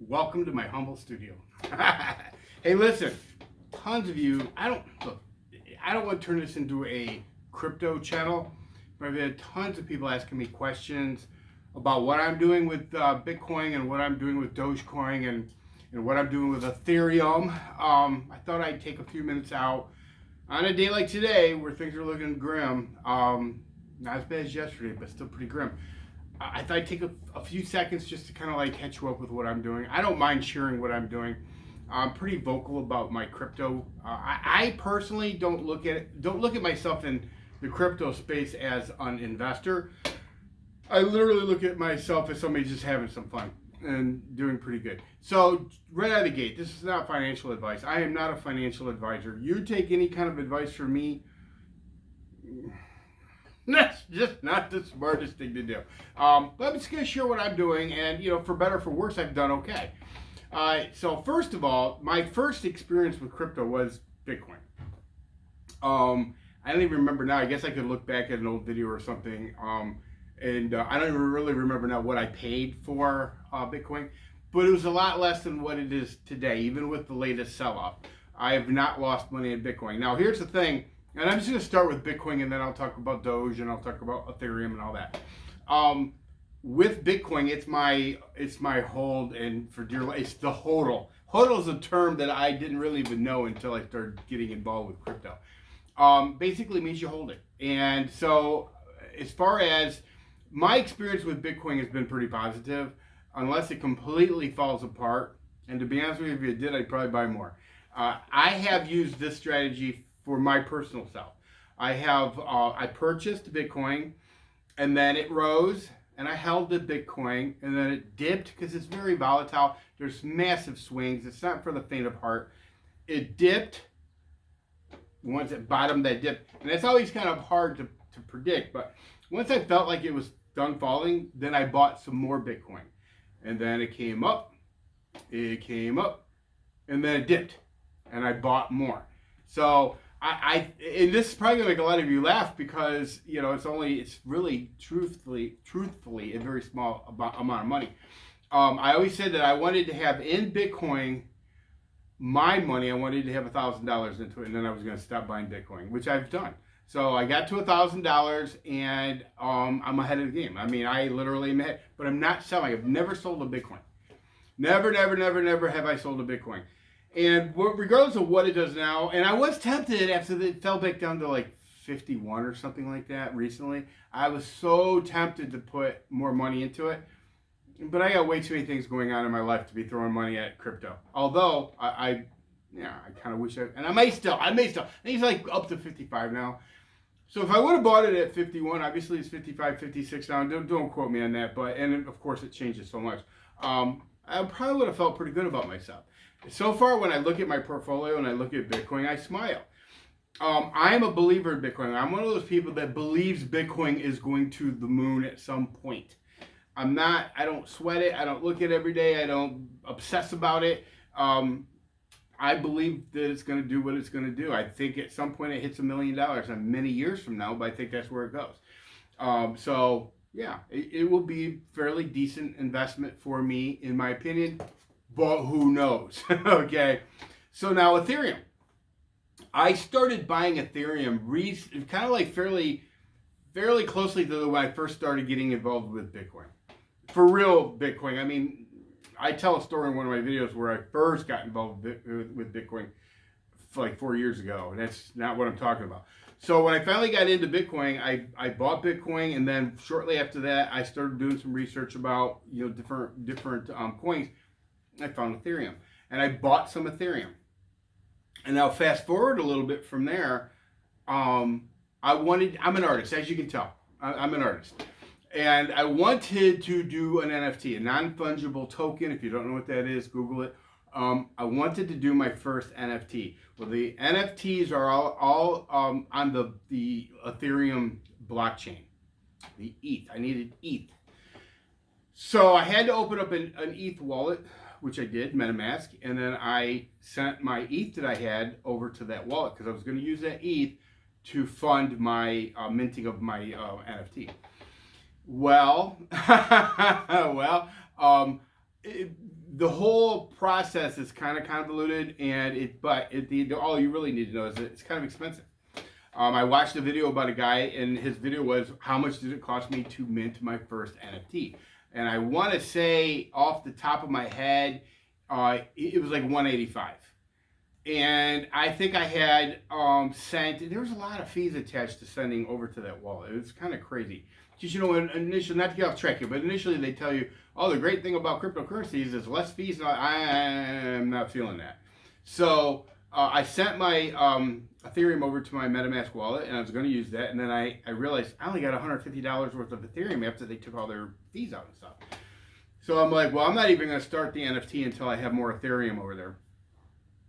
Welcome to my humble studio. Hey, listen, tons of you, I don't want to turn this into a crypto channel, but I've had tons of people asking me questions about what I'm doing with Bitcoin and what I'm doing with Dogecoin and what I'm doing with Ethereum. I thought I'd take a few minutes out on a day like today where things are looking grim. Not as bad as yesterday, but still pretty grim. I thought I'd take a few seconds just to kind of like catch you up with what I'm doing. I don't mind sharing what I'm doing. I'm pretty vocal about my crypto. I personally don't look at myself in the crypto space as an investor. I literally look at myself as somebody just having some fun and doing pretty good. So right out of the gate, this is not financial advice. I am not a financial advisor. You take any kind of advice from me, that's just not the smartest thing to do. But I'm just going to share what I'm doing, and for better or for worse, I've done okay. So first of all, my first experience with crypto was Bitcoin. I don't even remember now. I guess I could look back at an old video or something. And I don't even really remember now what I paid for Bitcoin, but it was a lot less than what it is today, even with the latest sell-off. I have not lost money in Bitcoin. Now, here's the thing. And I'm just going to start with Bitcoin, and then I'll talk about Doge, and I'll talk about Ethereum and all that. With Bitcoin, it's my hold, and for dear life, it's the hodl. Hodl is a term that I didn't really even know until I started getting involved with crypto. Basically means you hold it. And so, as far as my experience with Bitcoin has been pretty positive, unless it completely falls apart. And to be honest with you, if it did, I'd probably buy more. I have used this strategy for my personal self. I purchased Bitcoin, and then it rose, and I held the Bitcoin, and then it dipped because it's very volatile. There's massive swings. It's not for the faint of heart. It dipped. Once it bottomed, that dip, and it's always kind of hard to predict. But once I felt like it was done falling, then I bought some more Bitcoin, and then it came up, and then it dipped, and I bought more. So and this is probably gonna make a lot of you laugh because it's really truthfully a very small amount of money. I always said that I wanted to have in Bitcoin my money. I wanted to have $1,000 into it, and then I was gonna stop buying Bitcoin, which I've done. So I got to $1,000, and I'm ahead of the game. I mean, I literally am ahead, but I'm not selling. I've never sold a Bitcoin. Never have I sold a Bitcoin. And regardless of what it does now, and I was tempted after it fell back down to like 51 or something like that recently. I was so tempted to put more money into it, but I got way too many things going on in my life to be throwing money at crypto. Although I kind of wish and I may still. I think it's like up to 55 now. So if I would have bought it at 51, obviously it's 55, 56 now. Don't quote me on that, and of course it changes so much. I probably would have felt pretty good about myself. So far, when I look at my portfolio and I look at Bitcoin, I smile. I'm a believer in Bitcoin. I'm one of those people that believes Bitcoin is going to the moon at some point. I don't sweat it. I don't look at it every day. I don't obsess about it. I believe that it's going to do what it's going to do. I think at some point it hits $1 million, and many years from now, but I think that's where it goes. So yeah, it will be a fairly decent investment for me, in my opinion. But who knows? Okay. So now Ethereum. I started buying Ethereum kind of like fairly closely to when I first started getting involved with Bitcoin. For real Bitcoin. I mean, I tell a story in one of my videos where I first got involved with Bitcoin like 4 years ago. And that's not what I'm talking about. So when I finally got into Bitcoin, I bought Bitcoin, and then shortly after that, I started doing some research about different coins. I found Ethereum, and I bought some Ethereum. And now fast forward a little bit from there, I'm an artist, as you can tell. I'm an artist. And I wanted to do an NFT, a non-fungible token. If you don't know what that is, Google it. I wanted to do my first NFT. Well, the NFTs are all on the Ethereum blockchain, the ETH. I needed ETH. So I had to open up an ETH wallet, which I did, MetaMask, and then I sent my ETH that I had over to that wallet because I was going to use that ETH to fund my minting of my NFT. Well, the whole process is kind of convoluted, and all you really need to know is that it's kind of expensive. I watched a video about a guy, and his video was, how much did it cost me to mint my first NFT? And I want to say, off the top of my head, it was like $185. And I think I had sent, there was a lot of fees attached to sending over to that wallet. It was kind of crazy. Just, initially, not to get off track here, but initially they tell you, oh, the great thing about cryptocurrencies is less fees. I'm not feeling that. So I sent my Ethereum over to my MetaMask wallet, and I was going to use that. And then I realized I only got $150 worth of Ethereum after they took all their fees out and stuff. So I'm like, well, I'm not even going to start the NFT until I have more Ethereum over there.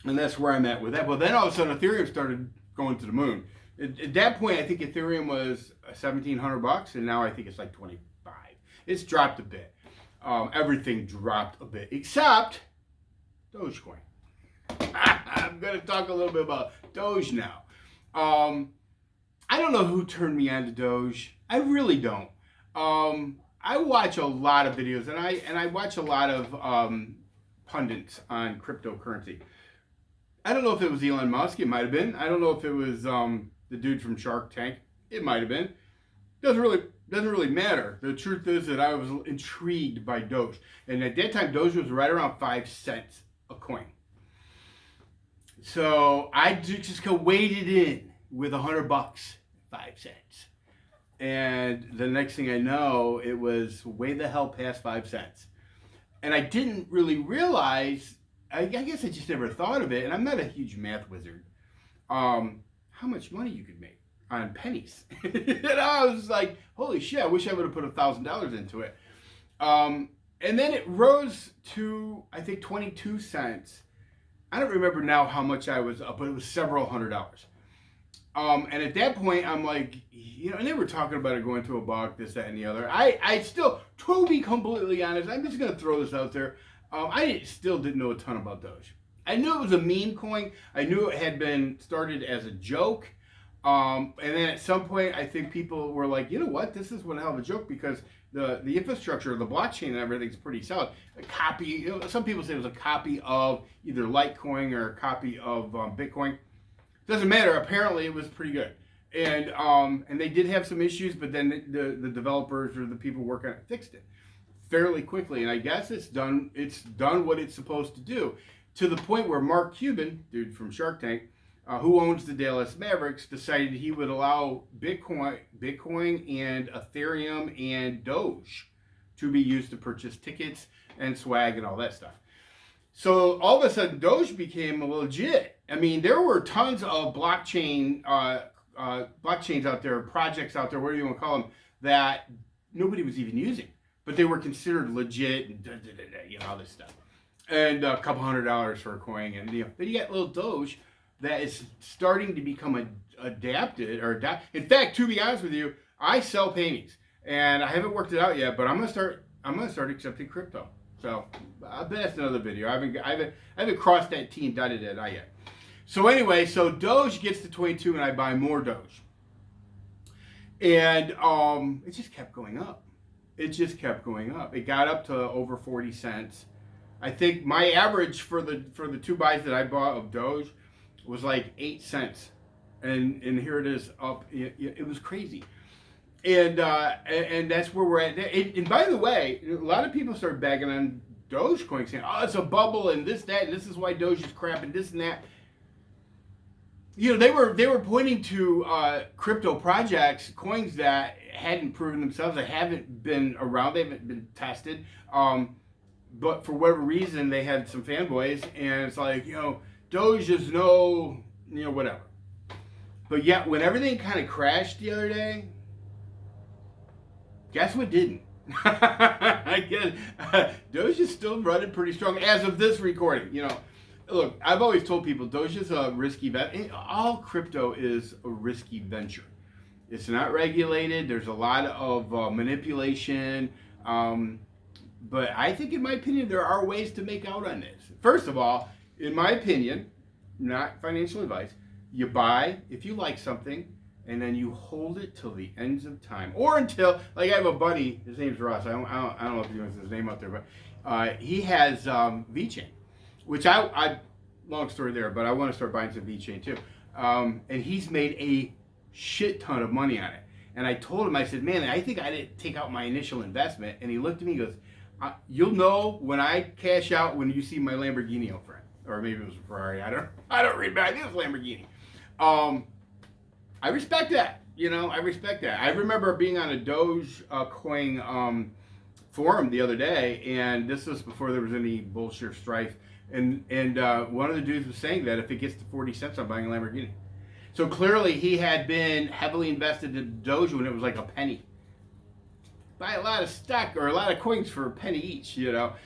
And that's where I'm at with that. Well, then all of a sudden Ethereum started going to the moon. At that point, I think Ethereum was $1,700, and now I think it's like 25. It's dropped a bit. Everything dropped a bit, except Dogecoin. I'm going to talk a little bit about Doge now. I don't know who turned me on to Doge. I really don't. I watch a lot of videos, and I watch a lot of pundits on cryptocurrency. I don't know if it was Elon Musk. It might have been. I don't know if it was the dude from Shark Tank. It might have been. Doesn't really matter. The truth is that I was intrigued by Doge, and at that time, Doge was right around 5 cents a coin. So I just waded in with $100, 5 cents, and the next thing I know, it was way the hell past 5 cents, and I didn't really realize. I guess I just never thought of it, and I'm not a huge math wizard. How much money you could make on pennies? And I was like, holy shit, I wish I would have put $1,000 into it. And then it rose to, I think, 22 cents. I don't remember now how much I was up, but it was several $100s. And at that point, I'm like, and they were talking about it going to $1, this, that, and the other. I still, to be completely honest, I'm just going to throw this out there. I still didn't know a ton about Doge. I knew it was a meme coin. I knew it had been started as a joke. And then at some point, I think people were like, you know what? This is one hell of a joke, because the infrastructure, the blockchain and everything's pretty solid. A copy, some people say it was a copy of either Litecoin or a copy of Bitcoin. Doesn't matter. Apparently, it was pretty good. And they did have some issues, but then the developers or the people working on it fixed it fairly quickly, and I guess it's done what it's supposed to do, to the point where Mark Cuban, dude from Shark Tank, who owns the Dallas Mavericks, decided he would allow Bitcoin and Ethereum and Doge to be used to purchase tickets and swag and all that stuff. So all of a sudden, Doge became legit. I mean, there were tons of blockchains out there, projects out there, whatever you want to call them, that nobody was even using. But they were considered legit, and all this stuff. And a couple $100 for a coin. And then you got little Doge that is starting to become adapted. In fact, to be honest with you, I sell paintings. And I haven't worked it out yet, but I'm gonna start accepting crypto. So I bet that's another video. I haven't crossed that T and dotted that I yet. So anyway, so Doge gets to 22 and I buy more Doge. And it just kept going up. It just kept going up. It got up to over 40 cents. I think my average for the 2 buys that I bought of Doge was like 8 cents. And here it is up. It was crazy. And that's where we're at. And by the way, a lot of people started bagging on Dogecoin, saying, oh, it's a bubble and this, that, and this is why Doge is crap and this and that. They were pointing to crypto projects, coins that hadn't proven themselves, that haven't been around, they haven't been tested. But for whatever reason, they had some fanboys, and it's like, Doge is whatever. But yeah, when everything kind of crashed the other day, guess what didn't? I guess Doge is still running pretty strong as of this recording. Look, I've always told people Doge is a risky bet. All crypto is a risky venture. It's not regulated. There's a lot of manipulation. But I think, in my opinion, there are ways to make out on this. First of all, in my opinion, not financial advice, you buy if you like something, and then you hold it till the ends of time, or until, like I have a buddy, his name's Ross. I don't know if he wants his name out there, but he has VeChain, which I long story there, but I want to start buying some VeChain too. And he's made a shit ton of money on it. And I told him, I said, man, I think I didn't take out my initial investment. And he looked at me and goes, you'll know when I cash out when you see my Lamborghini, old friend. Or maybe it was a Ferrari. I don't remember. I think it was Lamborghini. I respect that. I respect that. I remember being on a Doge coin forum the other day, and this was before there was any bullshit strife. And one of the dudes was saying that if it gets to 40 cents, I'm buying a Lamborghini. So clearly he had been heavily invested in Doge when it was like a penny. Buy a lot of stock or a lot of coins for a penny each,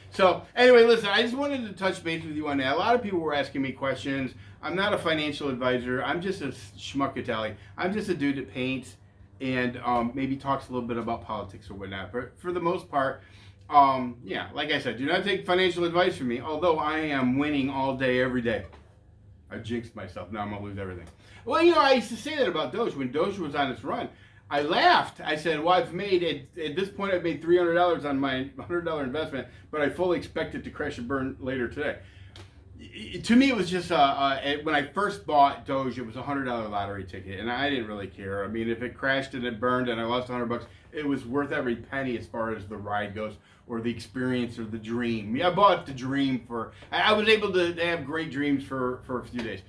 So anyway, listen, I just wanted to touch base with you on that. A lot of people were asking me questions. I'm not a financial advisor. I'm just a schmuckatelli. I'm just a dude that paints and maybe talks a little bit about politics or whatnot. But for the most part, like I said, do not take financial advice from me, although I am winning all day, every day. I jinxed myself. Now I'm going to lose everything. Well, I used to say that about Doge. When Doge was on its run, I laughed. I said, well, at this point, I've made $300 on my $100 investment, but I fully expect it to crash and burn later today. To me, it was just, when I first bought Doge, it was a $100 lottery ticket, and I didn't really care. I mean, if it crashed and it burned and I lost $100, it was worth every penny as far as the ride goes, or the experience, or the dream. I bought the dream I was able to have great dreams for a few days.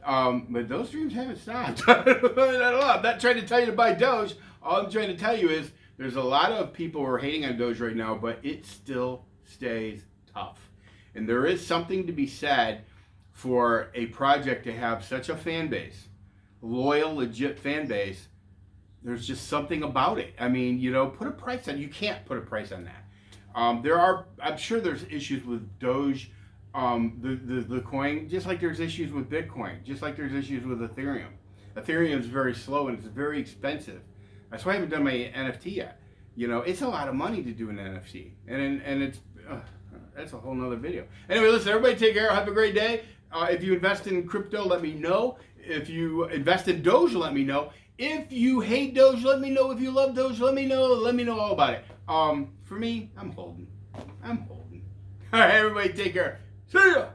But those dreams haven't stopped. I'm not trying to tell you to buy Doge. All I'm trying to tell you is there's a lot of people who are hating on Doge right now, but it still stays tough. And there is something to be said for a project to have such a fan base, loyal, legit fan base. There's just something about it. I mean, put a price on it. You can't put a price on that. I'm sure there's issues with Doge, the coin, just like there's issues with Bitcoin, just like there's issues with Ethereum. Ethereum is very slow and it's very expensive. That's why I haven't done my NFT yet. It's a lot of money to do an NFT, and it's that's a whole nother video. Anyway, listen, everybody take care. Have a great day. If you invest in crypto, let me know. If you invest in Doge, let me know. If you hate Doge, let me know. If you love Doge, let me know. Let me know all about it. For me, I'm holding. All right, everybody take care. See ya.